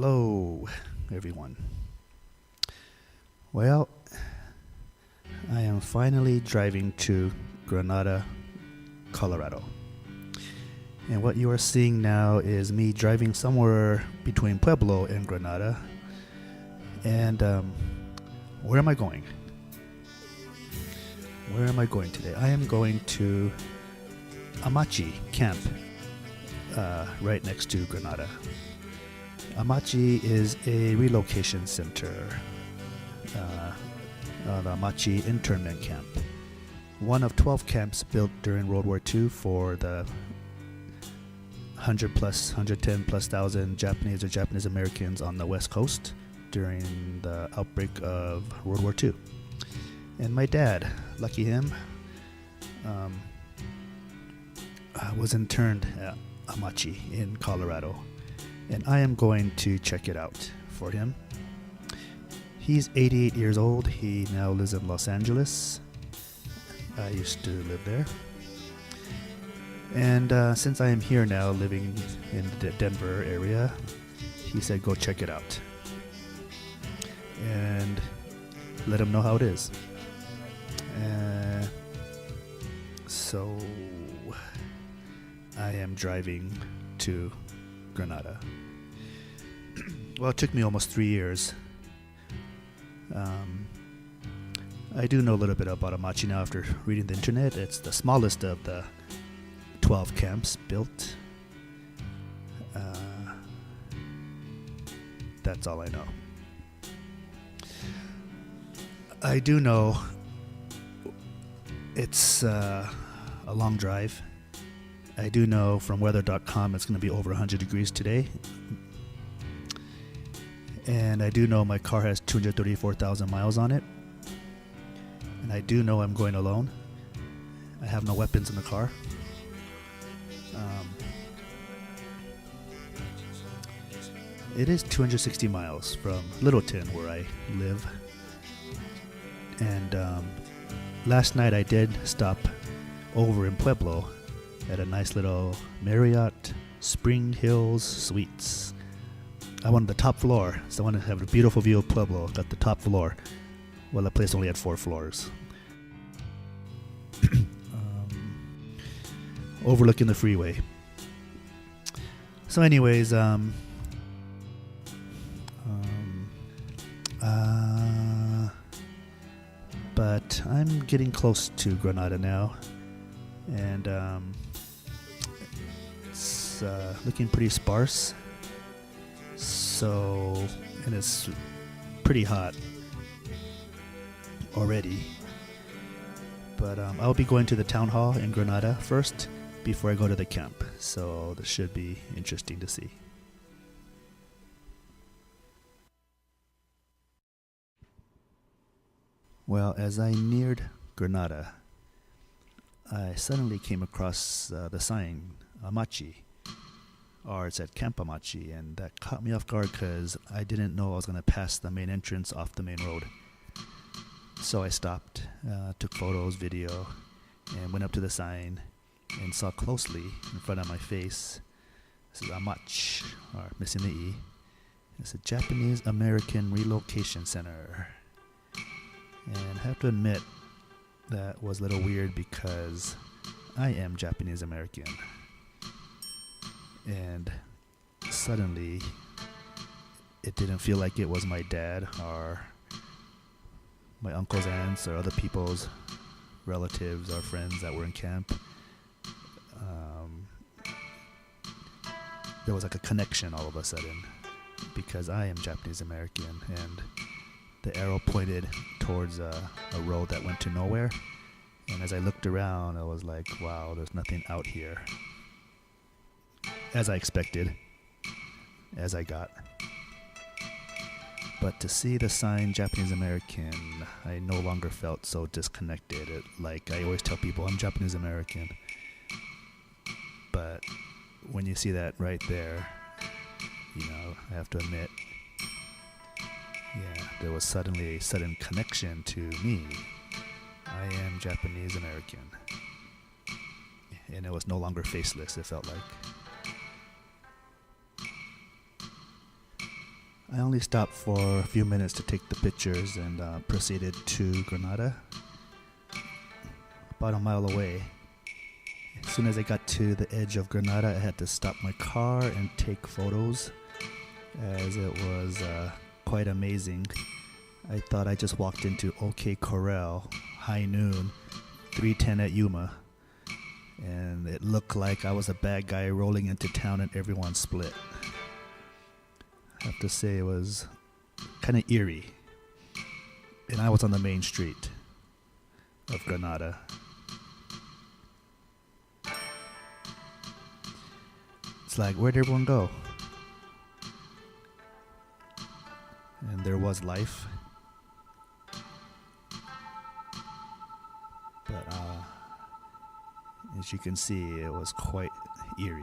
Hello, everyone. Well, I am finally driving to Granada, Colorado. And what you are seeing now is me driving somewhere between Pueblo and Granada. And where am I going? Where am I going today? I am going to Amachi Camp, right next to Granada. Amachi is a relocation center, the Amachi internment camp. One of 12 camps built during World War II for the 110 plus thousand Japanese or Japanese Americans on the West Coast during the outbreak of World War II. And my dad, lucky him, was interned at Amachi in Colorado. And I am going to check it out for him. He's 88 years old. He now lives in Los Angeles. I used to live there. And since I am here now, living in the Denver area, he said go check it out. And let him know how it is. So I am driving to Granada. Well, it took me almost 3 years. I do know a little bit about Amachi now after reading the internet. It's the smallest of the 12 camps built. That's all I know. I do know it's a long drive. I do know from weather.com it's going to be over 100 degrees today. And I do know my car has 234,000 miles on it. And I do know I'm going alone. I have no weapons in the car. It is 260 miles from Littleton, where I live. And last night I did stop over in Pueblo at a nice little Marriott Spring Hills Suites. I wanted the top floor, so I wanted to have a beautiful view of Pueblo. Got the top floor. Well, the place only had 4 floors. Overlooking the freeway. So anyways, but I'm getting close to Granada now. And it's looking pretty sparse. So, and it's pretty hot already. But I'll be going to the town hall in Granada first before I go to the camp. So this should be interesting to see. Well, as I neared Granada, I suddenly came across the sign, Amachi. Or it's at Camp Amachi, and that caught me off guard because I didn't know I was going to pass the main entrance off the main road. So I stopped, took photos, video, and went up to the sign and saw closely in front of my face, this is Amache, or missing the E. It's a Japanese American Relocation Center. And I have to admit, that was a little weird because I am Japanese American. And suddenly, it didn't feel like it was my dad or my uncle's aunts or other people's relatives or friends that were in camp. There was like a connection all of a sudden because I am Japanese American, and the arrow pointed towards a road that went to nowhere. And as I looked around, I was like, wow, there's nothing out here. As I expected, as I got. But to see the sign Japanese American, I no longer felt so disconnected. Like I always tell people, I'm Japanese American. But when you see that right there, I have to admit, there was suddenly a sudden connection to me. I am Japanese American. And it was no longer faceless, it felt like. I only stopped for a few minutes to take the pictures and proceeded to Granada, about a mile away. As soon as I got to the edge of Granada, I had to stop my car and take photos, as it was quite amazing. I thought I just walked into OK Corral, high noon, 310 at Yuma, and it looked like I was a bad guy rolling into town and everyone split. I have to say it was kind of eerie, and I was on the main street of Granada. It's like, where'd everyone go? And there was life. But as you can see, it was quite eerie.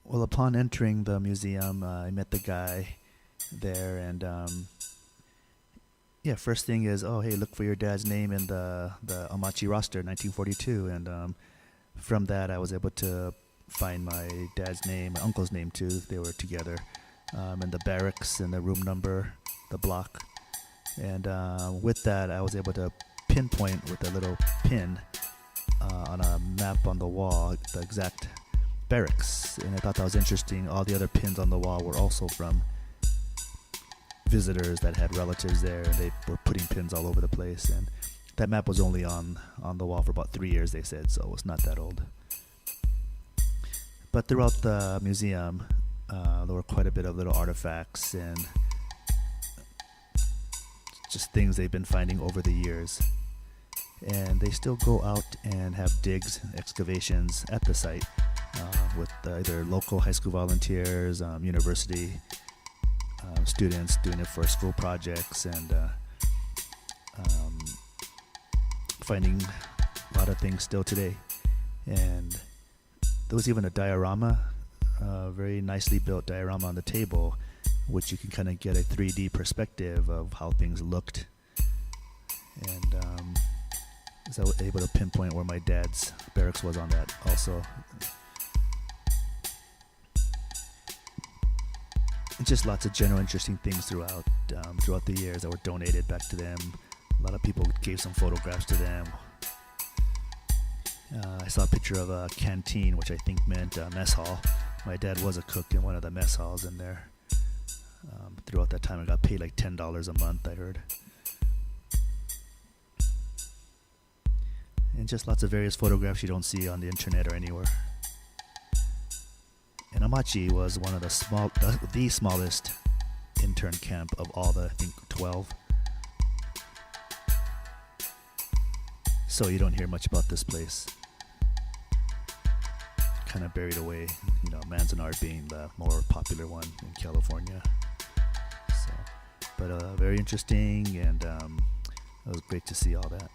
Well, upon entering the museum, I met the guy there, and first thing is, oh, hey, look for your dad's name in the Amachi roster, 1942, and from that, I was able to find my dad's name, my uncle's name too. They were together, and the barracks and the room number, the block, and with that, I was able to pinpoint with a little pin on a map on the wall the exact barracks, and I thought that was interesting. All the other pins on the wall were also from visitors that had relatives there, and they were putting pins all over the place, and that map was only on the wall for about 3 years, they said, so it's not that old. But throughout the museum, there were quite a bit of little artifacts and just things they've been finding over the years, and they still go out and have digs, excavations at the site with either local high school volunteers, university students doing it for school projects, and finding a lot of things still today. And there was even a diorama, a very nicely built diorama on the table, which you can kind of get a 3D perspective of how things looked. And so I was able to pinpoint where my dad's barracks was on that also. And just lots of general interesting things throughout the years that were donated back to them. A lot of people gave some photographs to them. I saw a picture of a canteen, which I think meant a mess hall. My dad was a cook in one of the mess halls in there. Throughout that time, I got paid like $10 a month, I heard. And just lots of various photographs you don't see on the internet or anywhere. And Amachi was one of the smallest intern camp of all the, I think, 12. So you don't hear much about this place. Kind of buried away, Manzanar being the more popular one in California. So, but very interesting, and it was great to see all that.